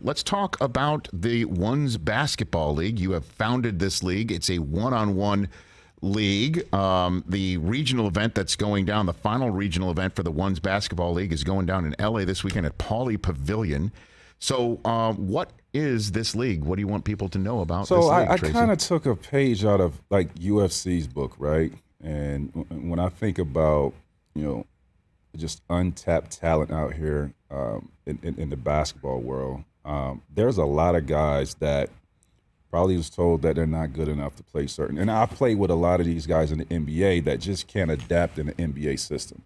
Let's talk about the Ones Basketball League. You have founded this league. It's a one-on-one league. The regional event that's going down, the final regional event for the Ones Basketball League is going down in L.A. this weekend at Pauley Pavilion. So what is this league? What do you want people to know about this league, I Tracy? kind of took a page out of like UFC's book, right? And when I think about, just untapped talent out here in the basketball world, there's a lot of guys that probably was told that they're not good enough to play certain. And I played with a lot of these guys in the NBA that just can't adapt in the NBA system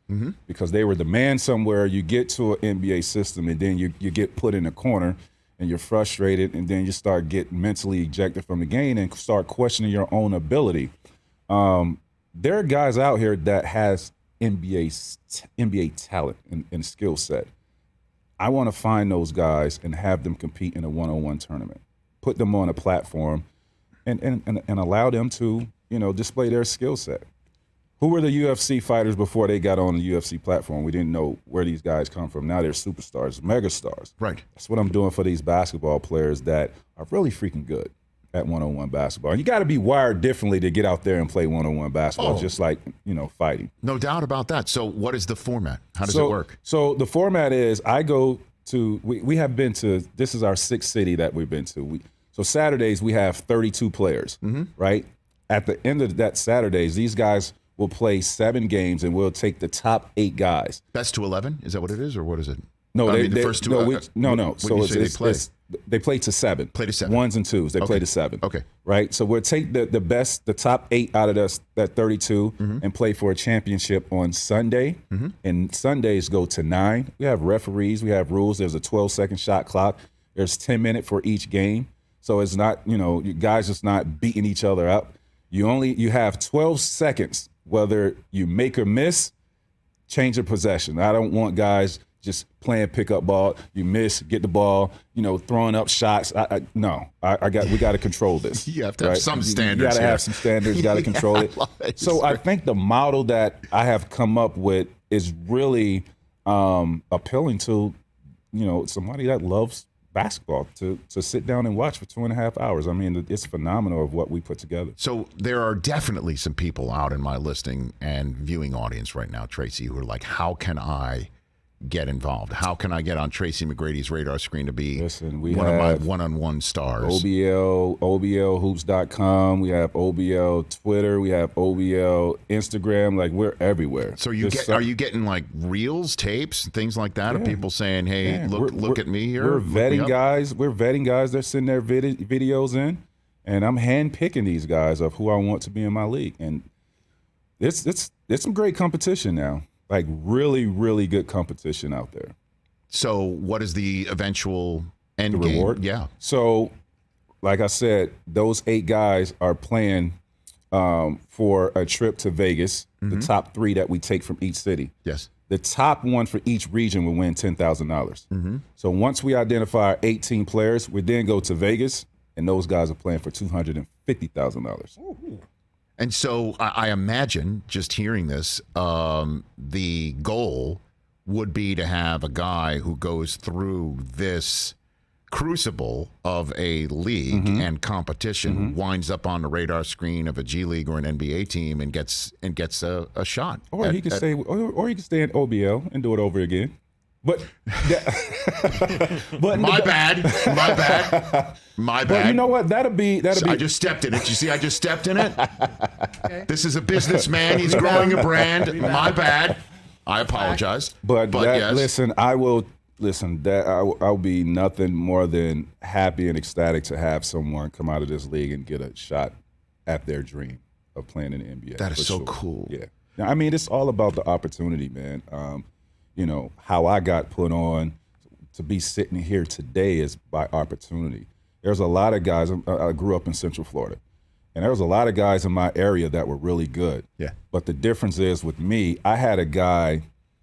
because they were the man somewhere. You get to an NBA system and then you get put in a corner and you're frustrated, and then you start getting mentally ejected from the game and start questioning your own ability. There are guys out here that has NBA talent and skill set. I want to find those guys and have them compete in a one-on-one tournament, put them on a platform, and allow them to, display their skill set. Who were the UFC fighters before they got on the UFC platform? We didn't know where these guys come from. Now they're superstars, megastars. Right. That's what I'm doing for these basketball players that are really freaking good at one-on-one basketball. And you got to be wired differently to get out there and play one-on-one basketball, just like, fighting. No doubt about that. So what is the format? How does it work? So the format is I go to, we have been to, this is our sixth city that we've been to. So Saturdays we have 32 players, right? At the end of that Saturdays, these guys will play 7 games and we'll take the top 8 guys. Best to 11? Is that what it is, or what is it? No, the first two. No. So they play to 7. Play to 7. Ones and twos. They play to 7. Okay. Right. So we'll take the top 8 out of that 32 and play for a championship on Sunday. And Sundays go to 9. We have referees. We have rules. There's a 12-second shot clock. There's 10 minutes for each game. So it's not, you guys just not beating each other up. You have 12 seconds, whether you make or miss, change of possession. I don't want guys just playing pickup ball. You miss, get the ball, throwing up shots. We got to control this. You have to have some standards. You got to have some standards. You got to control it. So I think the model that I have come up with is really appealing to, somebody that loves basketball to sit down and watch for 2.5 hours. I mean, it's phenomenal of what we put together. So there are definitely some people out in my listening and viewing audience right now, Tracy, who are like, how can I get involved? How can I get on Tracy McGrady's radar screen to be one of my one-on-one stars? OBLhoops.com. We have OBL Twitter. We have OBL Instagram. Like, we're everywhere. So are you getting like reels, tapes, things like that of people saying, hey, look at me here? We're vetting guys. We're vetting guys. They're sending their videos in, and I'm handpicking these guys of who I want to be in my league. And it's some great competition now. Like really, really good competition out there. So what is the eventual end game? Reward? Yeah. So like I said, those 8 guys are playing for a trip to Vegas, the top 3 that we take from each city. Yes. The top one for each region will win $10,000. So once we identify our 18 players, we then go to Vegas, and those guys are playing for $250,000. And so I imagine, just hearing this, the goal would be to have a guy who goes through this crucible of a league and competition, winds up on the radar screen of a G League or an NBA team and gets a shot. Or he can stay in OBL and do it over again. But my bad. But you know what? That'll be. I just stepped in it. You see, I just stepped in it. Okay. This is a businessman. He's growing a brand. My bad. I apologize. But yes. Listen, I'll be nothing more than happy and ecstatic to have someone come out of this league and get a shot at their dream of playing in the NBA. That is so cool. Yeah. Now, I mean, it's all about the opportunity, man. How I got put on to be sitting here today is by opportunity. There's a lot of guys, I grew up in Central Florida, and there was a lot of guys in my area that were really good. Yeah. But the difference is with me, I had a guy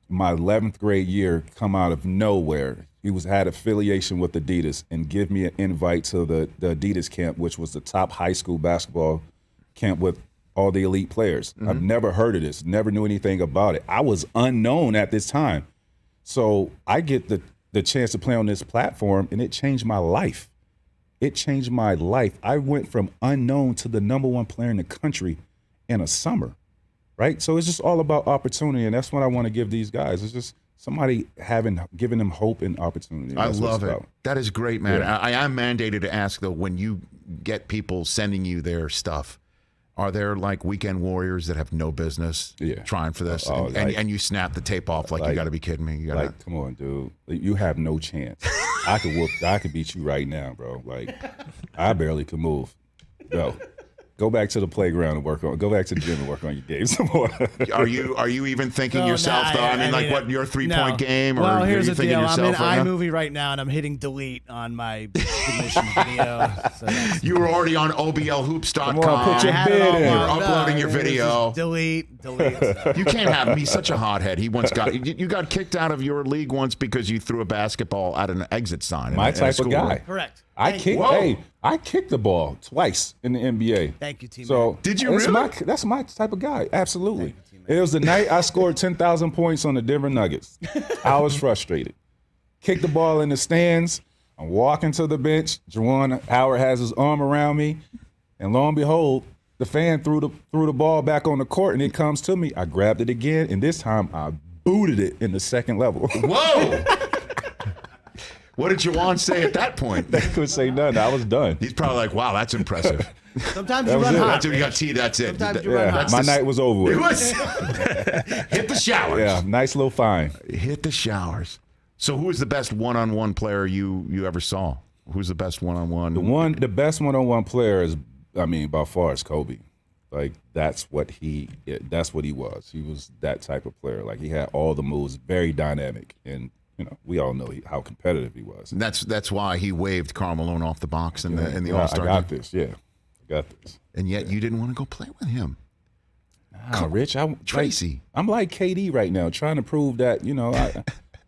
my 11th grade year come out of nowhere. He had affiliation with Adidas and give me an invite to the Adidas camp, which was the top high school basketball camp with all the elite players. I've never heard of this, never knew anything about it. I was unknown at this time. So I get the the chance to play on this platform, and it changed my life. It changed my life. I went from unknown to the #1 player in the country in a summer, right? So it's just all about opportunity, and that's what I want to give these guys. It's just somebody giving them hope and opportunity. I love it. About. That is great, man. Yeah. I am mandated to ask, though, when you get people sending you their stuff, are there like weekend warriors that have no business trying for this? And you snap the tape off like you got to be kidding me. You gotta, come on, dude. You have no chance. I could beat you right now, bro. Like, I barely could move. Go back to the playground and go back to the gym and work on your game some more. Are you even thinking yourself, though? I mean, what, your three-point game? Or well, here's are you the deal. I'm in right iMovie right now, and I'm hitting delete on my submission video. So you were already on OBLHoops.com. Come on, put your bid in. You're uploading your video. Delete. You can't have me such a hothead. He once you got kicked out of your league once because you threw a basketball at an exit sign. My type of guy. Correct. I kicked the ball twice in the NBA. Thank you, teammate. So did you really? That's my type of guy. Absolutely. It was the night I scored 10,000 points on the Denver Nuggets. I was frustrated. Kicked the ball in the stands. I'm walking to the bench. Juwan Howard has his arm around me, and lo and behold, the fan threw the ball back on the court, and it comes to me. I grabbed it again, and this time I booted it in the second level. Whoa! What did Juwan say at that point? They couldn't say nothing. I was done. He's probably like, wow, that's impressive. Sometimes you run hot. That's it. You got tea. That's it. Sometimes you run hot. My night was over with. It was. Hit the showers. Yeah, nice little fine. Hit the showers. So who was the best one-on-one player you ever saw? Who's the best one-on-one? The best one-on-one player is, by far, is Kobe. Like, that's what he was. He was that type of player. Like, he had all the moves, very dynamic, and we all know how competitive he was. And that's why he waved Karl Malone off the box in the All-Star game. I got game. I got this. And yet you didn't want to go play with him. Nah, Rich, Tracy. I'm like KD right now, trying to prove that,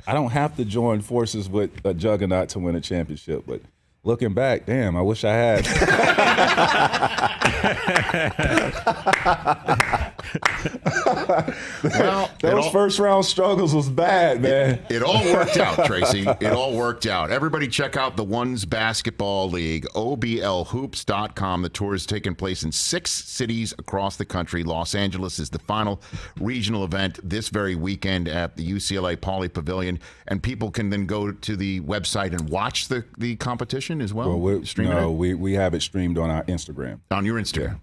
I don't have to join forces with a juggernaut to win a championship. But looking back, damn, I wish I had. Well, those first round struggles was bad, man. It all worked out, Tracy. It all worked out. Everybody check out the Ones Basketball League, OBLHoops.com. The tour is taking place in 6 cities across the country. Los Angeles is the final regional event this very weekend at the UCLA Pauley Pavilion. And people can then go to the website and watch the competition as well? We have it streamed on our Instagram. On your Instagram? Yeah.